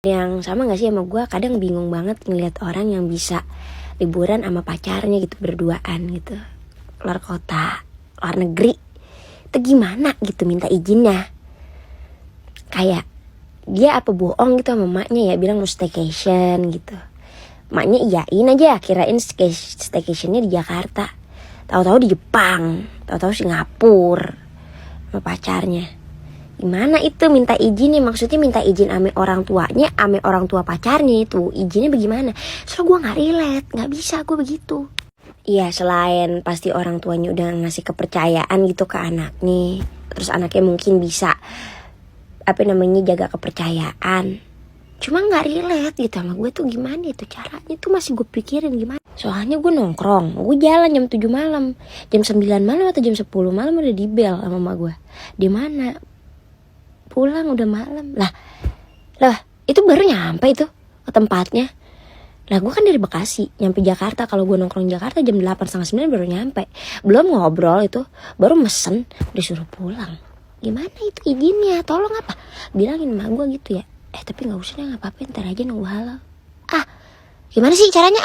Yang sama gak sih sama gue, kadang bingung banget ngeliat orang yang bisa liburan sama pacarnya gitu, berduaan gitu, keluar kota, luar negeri. Itu gimana gitu minta izinnya. Kayak dia apa bohong gitu sama maknya ya, bilang mau staycation gitu. Maknya iyain aja, kirain staycationnya di Jakarta. Tahu-tahu di Jepang, tahu-tahu Singapura sama pacarnya. Gimana itu minta izin nih, maksudnya minta izin ame orang tuanya, ame orang tua pacarnya itu, izinnya bagaimana? Soalnya gue gak relate, gak bisa gue begitu. Iya, selain pasti orang tuanya udah ngasih kepercayaan gitu ke anaknya, terus anaknya mungkin bisa jaga kepercayaan. Cuma gak relate gitu sama gue tuh, gimana itu caranya tuh masih gue pikirin gimana. Soalnya gue nongkrong, gue jalan jam 7 malam, jam 9 malam atau jam 10 malam udah dibel sama mama gue. Di mana? Pulang udah malam. Lah itu baru nyampe itu ke tempatnya. Lah gue kan dari Bekasi, nyampe Jakarta. Kalau gue nongkrong Jakarta jam 8, setengah 9 baru nyampe. Belum ngobrol itu, baru mesen, disuruh pulang. Gimana itu izinnya? Tolong apa? Bilangin emak gue gitu ya. Tapi gak usah deh, gak apa-apa, ntar aja nunggu halal. Gimana sih caranya